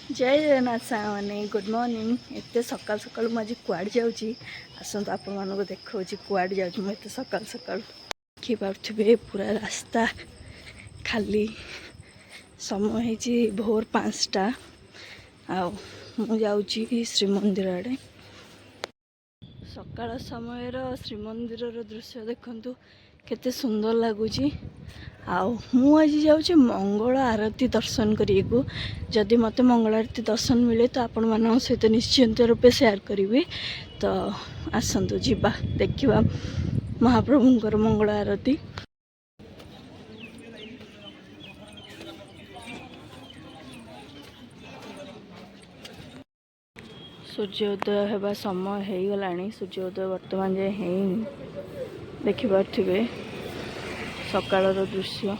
जय जगन्नाथ साने good morning. एत सकाल सकाल मुझे कुआड़ जाऊँगी आसतु आपण मानक देखा कुआड़ जाऊँ मुझे सकाल सकाल देखिपे पूरा रास्ता खाली समय है भोर 5टा आउँ श्रीमंदिर आड़े सकाल समय श्रीमंदिर दृश्य देखु केते सुंदर लगुच आज जाऊँ मंगल आरती दर्शन करने जदि मत मंगल आरती दर्शन मिले तो आपण मान सहित निश्चिंत रूपे शेयर करी। तो आसतु जीवा देखा महाप्रभुंकर मंगल आरती। सूर्योदय होगा समय हो गला सूर्योदय वर्तमान जाए है देखिपे सकाल दृश्य।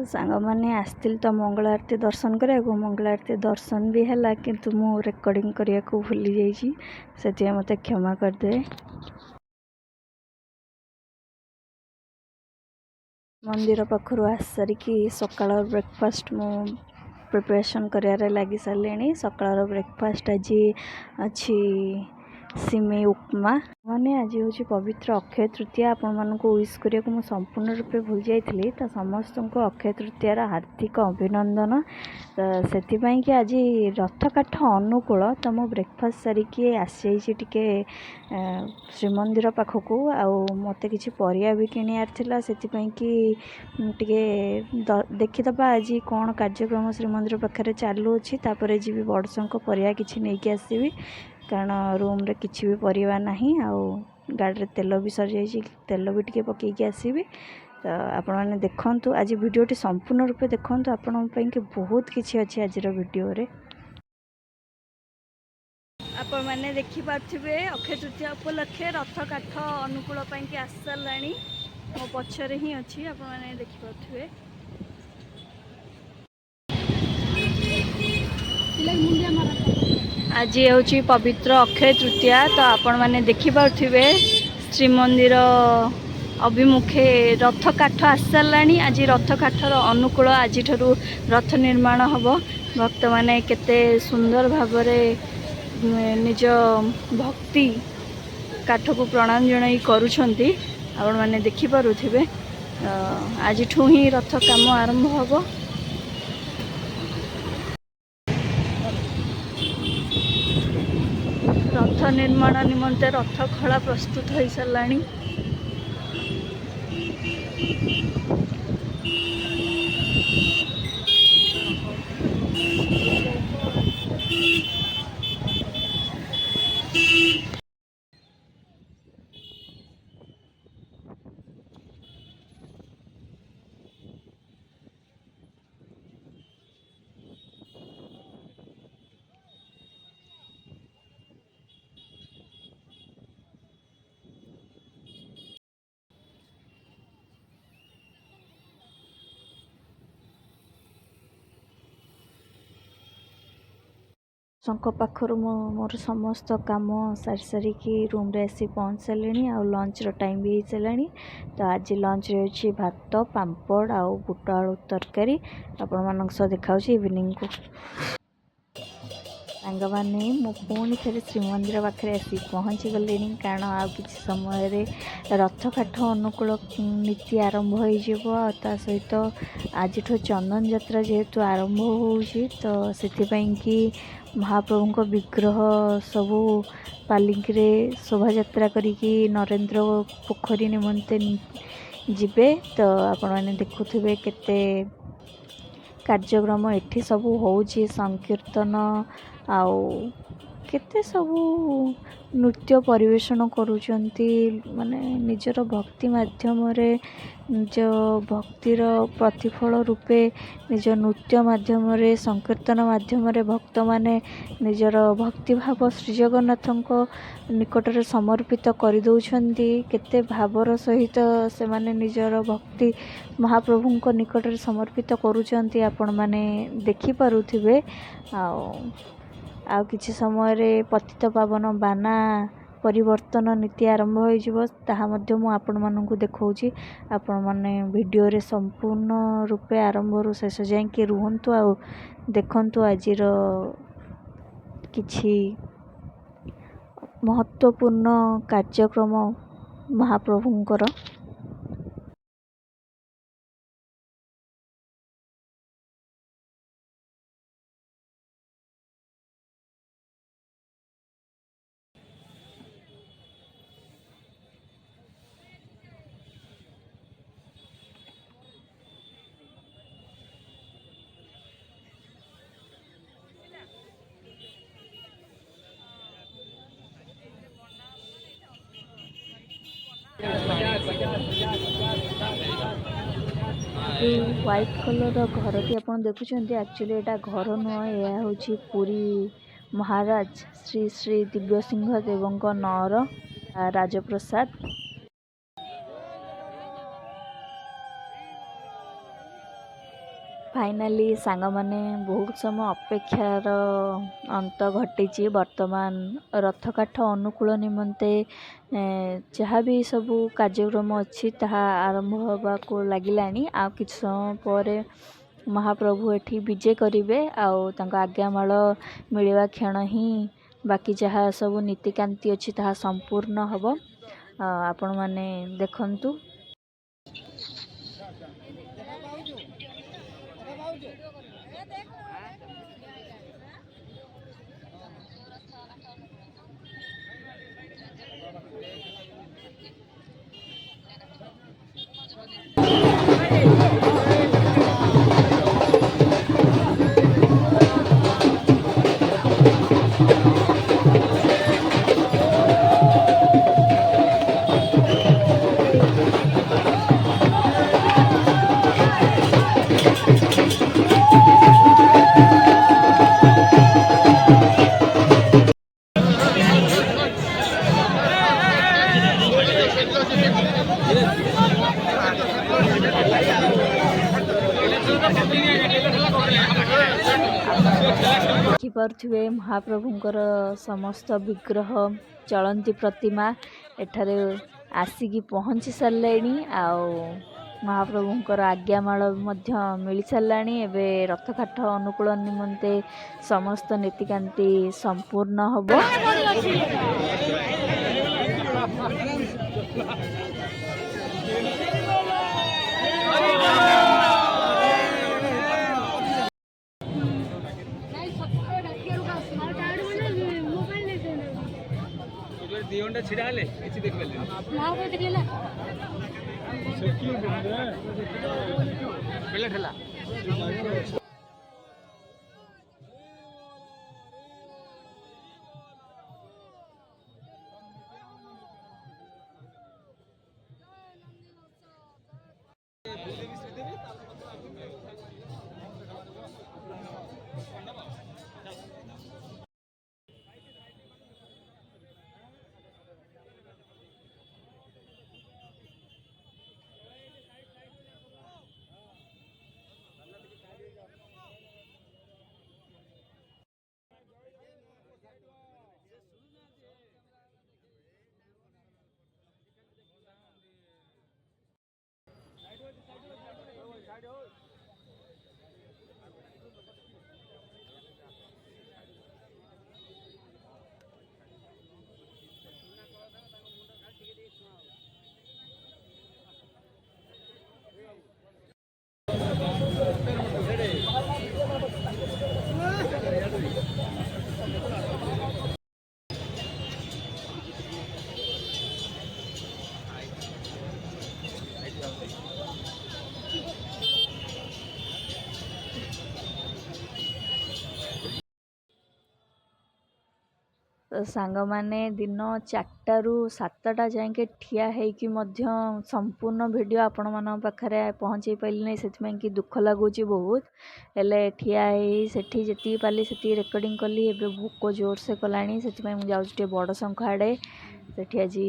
सांग मैंने आसती तो मंगल आरती दर्शन करने मंगल आरती दर्शन भी है किंतु मु रेकर्डिंग करने को भूली जाइए से मत क्षमा करदे। मंदिर पाखर आस सारिकी सकाल ब्रेकफास्ट मु प्रिपरेशन कर लगी सारे। सकाल ब्रेकफास्ट आज अच्छी सिमेई उपमा मैंने आज हूँ पवित्र अक्षय तृतीया आपण मानक विश करने संपूर्ण रूपे भूल जाइली तो समस्त को अक्षय तृतीयार हार्दिक अभिनंदन। तो से कि आज रथ काठ अनुकूल तो मो ब्रेकफास्ट सारिकी आसी टे श्रीमंदिर पाखक मत कि परिया भी किणार से देखीदबा आज कौन कार्यक्रम श्रीमंदिर पाखे चालू अच्छी जी बड़संक परिया किसी नहीं कि आसबि कारण रूम रे किसी भी परिवा नहीं गाड़ी तेल भी सर जाइए तेल भी टे पकईकी आसबि। तो आपण मैंने देखु आज वीडियोटी संपूर्ण रूपे देखु आपण बहुत किसी अच्छी आज वीडियो रे आपण मैंने देखिपे अक्षय तृतीया उपलक्षे रथ काठ अनुकूल आस सारा मो पछरे ही अच्छी आपण मैंने देखिपे। आज हूँ पवित्र अक्षय तृतीया तो आपण मैंने देखिपे श्रीमंदिर अभिमुखे रथ काठ आस सारा। आज रथ काठर अनुकूल आज रथ निर्माण हम भक्त मैंने केते सुंदर भाव निज भक्ति काठ को प्रणाम जन करुँच आपण मैंने देखिपे आज ही रथ काम आरंभ हम। रथ निर्माण निमंते रथ खड़ा प्रस्तुत हो सारा। पाखर मोर समस्त कम सारी सारिकी रूम रे आसी पहुँच सारे आ लंच टाइम भी हो सारा। तो आज लंच रे भात पापड़ आउ बुट आलू तरकारी आपण मान देखा इवनिंग को सांग मैंने मुझे थे श्रीमंदिर पाखे आसी पहुँची गले कारण आ कि समय रथ काठ अनुकूल नीति आरंभ हो सहित आज चंदन यात्रा जेहेतु आरंभ हो से महाप्रभु विग्रह सबू पालिंकी शोभा यात्रा करी नरेंद्र पोखरी निमंते जीवे। तो आपण मैंने देखुवे केते कार्यक्रम एठी सबू होउची संकीर्तन କେତେ ସବୁ ନୃତ୍ୟ ପରିବେଷଣ କରୁଛନ୍ତି, ମାନେ ନିଜର ଭକ୍ତି ମାଧ୍ୟମରେ, ନିଜ ଭକ୍ତିର ପ୍ରତିଫଳ ରୂପେ ନିଜ ନୃତ୍ୟ ମାଧ୍ୟମରେ, ସଂକୀର୍ତ୍ତନ ମାଧ୍ୟମରେ ଭକ୍ତମାନେ ନିଜର ଭକ୍ତିଭାବ ଶ୍ରୀ ଜଗନ୍ନାଥଙ୍କ ନିକଟରେ ସମର୍ପିତ କରିଦେଉଛନ୍ତି। କେତେ ଭାବର ସହିତ ସେମାନେ ନିଜର ଭକ୍ତି ମହାପ୍ରଭୁଙ୍କ ନିକଟରେ ସମର୍ପିତ କରୁଛନ୍ତି, ଆପଣମାନେ ଦେଖିପାରୁଥିବେ। ଆଉ କିଛି ସମୟରେ ପତିତପାବନ ବାନା ପରିବର୍ତ୍ତନ ନୀତି ଆରମ୍ଭ ହୋଇଯିବ, ତାହା ମଧ୍ୟ ମୁଁ ଆପଣମାନଙ୍କୁ ଦେଖାଉଛି। ଆପଣମାନେ ଭିଡ଼ିଓରେ ସମ୍ପୂର୍ଣ୍ଣ ରୂପେ ଆରମ୍ଭରୁ ଶେଷ ଯାଇକି ରୁହନ୍ତୁ ଆଉ ଦେଖନ୍ତୁ ଆଜିର କିଛି ମହତ୍ତ୍ୱପୂର୍ଣ୍ଣ କାର୍ଯ୍ୟକ୍ରମ ମହାପ୍ରଭୁଙ୍କର। ହ୍ୱାଇଟ୍ କଲର୍ର ଘରଟି ଆପଣ ଦେଖୁଛନ୍ତି, ଆକ୍ଚୁଆଲି ଏଇଟା ଘର ନୁହଁ, ଏହା ହେଉଛି ପୁରୀ ମହାରାଜ ଶ୍ରୀ ଶ୍ରୀ ଦିବ୍ୟସିଂହ ଦେବଙ୍କ ନଅର ରାଜପ୍ରସାଦ। ଫାଇନାଲି ସାଙ୍ଗମାନେ ବହୁତ ସମୟ ଅପେକ୍ଷାର ଅନ୍ତ ଘଟିଛି। ବର୍ତ୍ତମାନ ରଥକାଠ ଅନୁକୂଳ ନିମନ୍ତେ ଯାହା ବି ସବୁ କାର୍ଯ୍ୟକ୍ରମ ଅଛି ତାହା ଆରମ୍ଭ ହେବାକୁ ଲାଗିଲାଣି। ଆଉ କିଛି ସମୟ ପରେ ମହାପ୍ରଭୁ ଏଠି ବିଜେ କରିବେ, ଆଉ ତାଙ୍କ ଆଜ୍ଞାମାଳ ମିଳିବା କ୍ଷଣ ହିଁ ବାକି ଯାହା ସବୁ ନୀତିକାନ୍ତି ଅଛି ତାହା ସମ୍ପୂର୍ଣ୍ଣ ହେବ। ଆପଣମାନେ ଦେଖନ୍ତୁ। ଦେଖିପାରୁଥିବେ ମହାପ୍ରଭୁଙ୍କର ସମସ୍ତ ବିଗ୍ରହ, ଚଳନ୍ତି ପ୍ରତିମା ଏଠାରେ ଆସିକି ପହଞ୍ଚି ସାରିଲେଣି। ଆଉ ମହାପ୍ରଭୁଙ୍କର ଆଜ୍ଞାମାଳ ମଧ୍ୟ ମିଳିସାରିଲାଣି। ଏବେ ରଥକାଠ ଅନୁକୂଳ ନିମନ୍ତେ ସମସ୍ତ ନୀତିକାନ୍ତି ସମ୍ପୂର୍ଣ୍ଣ ହେବ। ଦି ଘଣ୍ଟା ଛିଡ଼ା ହେଲେ କିଛି ଦେଖିପାରିଲେନି। ସାଙ୍ଗମାନେ ଦିନ 4ଟାରୁ 7ଟା ଯାଏଁକେ ଠିଆ ହେଇକି ମଧ୍ୟ ସମ୍ପୂର୍ଣ୍ଣ ଭିଡ଼ିଓ ଆପଣମାନଙ୍କ ପାଖରେ ପହଞ୍ଚେଇ ପାରିଲିନି, ସେଥିପାଇଁ କି ଦୁଃଖ ଲାଗୁଛି ବହୁତ। ହେଲେ ଠିଆ ହେଇ ସେଠି ଯେତିକି ପାରିଲି ସେତିକି ରେକର୍ଡ଼ିଂ କଲି। ଏବେ ଭୋକ ଜୋରସେ କଲାଣି, ସେଥିପାଇଁ ମୁଁ ଯାଉଛି ଟିକେ ବଡ଼ ଶଙ୍ଖ ଆଡ଼େ। ସେଠି ଆଜି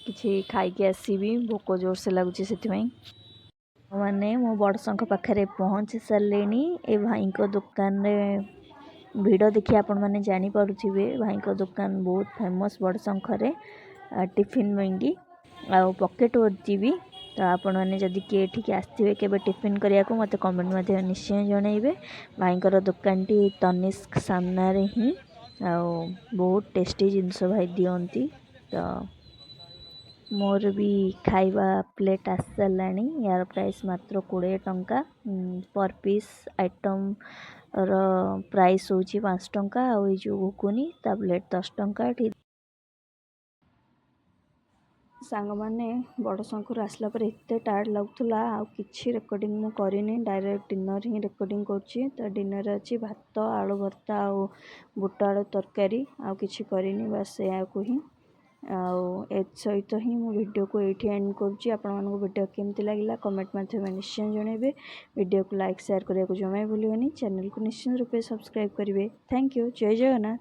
କିଛି ଖାଇକି ଆସିବି, ଭୋକ ଜୋରସେ ଲାଗୁଛି ସେଥିପାଇଁ। ମାନେ ମୁଁ ବଡ଼ ଶଙ୍ଖ ପାଖରେ ପହଞ୍ଚି ସାରିଲିଣି। ଏ ଭାଇଙ୍କ ଦୋକାନରେ ଭିଡ଼ ଦେଖି ଆପଣମାନେ ଜାଣିପାରୁଥିବେ, ଭାଇଙ୍କ ଦୋକାନ ବହୁତ ଫେମସ୍ ବଡ଼ ଶଙ୍ଖରେ ଟିଫିନ୍ ପାଇଁକି ଆଉ ପକେଟ୍ ଭର୍ତ୍ତି ବି। ତ ଆପଣମାନେ ଯଦି କିଏ ଏଠିକି ଆସିଥିବେ କେବେ ଟିଫିନ୍ କରିବାକୁ ମୋତେ କମେଣ୍ଟ ମାଧ୍ୟମରେ ନିଶ୍ଚୟ ଜଣାଇବେ। ଭାଇଙ୍କର ଦୋକାନଟି ତନିଷ୍କ ସାମ୍ନାରେ ହିଁ, ଆଉ ବହୁତ ଟେଷ୍ଟି ଜିନିଷ ଭାଇ ଦିଅନ୍ତି। ତ ମୋର ବି ଖାଇବା ପ୍ଲେଟ୍ ଆସିସାରିଲାଣି। ୟାର ପ୍ରାଇସ୍ ମାତ୍ର 20 ଟଙ୍କା। ପର୍ ପିସ୍ ଆଇଟମ୍ର ପ୍ରାଇସ୍ ହେଉଛି 5 ଟଙ୍କା। ଆଉ ଏଇ ଯେଉଁ ଘୁଗୁନି ତା ପ୍ଲେଟ୍ 10 ଟଙ୍କା। ଏଠି ସାଙ୍ଗମାନେ ବଡ଼ ଶଙ୍ଖରୁ ଆସିଲା ପରେ ଏତେ ଟାୟାର୍ଡ଼ ଲାଗୁଥିଲା, ଆଉ କିଛି ରେକର୍ଡ଼ିଂ ମୁଁ କରିନି, ଡାଇରେକ୍ଟ ଡିନର୍ ହିଁ ରେକର୍ଡ଼ିଂ କରୁଛି। ତ ଡିନର୍ରେ ଅଛି ଭାତ, ଆଳୁ ଭର୍ତ୍ତା ଆଉ ବୁଟ ଆଳୁ ତରକାରୀ, ଆଉ କିଛି କରିନି, ବାସ୍ ଏହାକୁ ହିଁ। ଆଉ ଏସହିତ ହିଁ ମୁଁ ଭିଡ଼ିଓକୁ ଏଇଠି ଏଣ୍ଡ କରୁଛି। ଆପଣମାନଙ୍କୁ ଭିଡ଼ିଓ କେମିତି ଲାଗିଲା କମେଣ୍ଟ ମାଧ୍ୟମରେ ନିଶ୍ଚୟ ଜଣାଇବେ। ଭିଡ଼ିଓକୁ ଲାଇକ୍ ସେୟାର କରିବାକୁ ଜମା ଭୁଲିବେନି। ଚ୍ୟାନେଲକୁ ନିଶ୍ଚିତ ରୂପେ ସବସ୍କ୍ରାଇବ୍ କରିବେ। Thank you. ଜୟ ଜଗନ୍ନାଥ।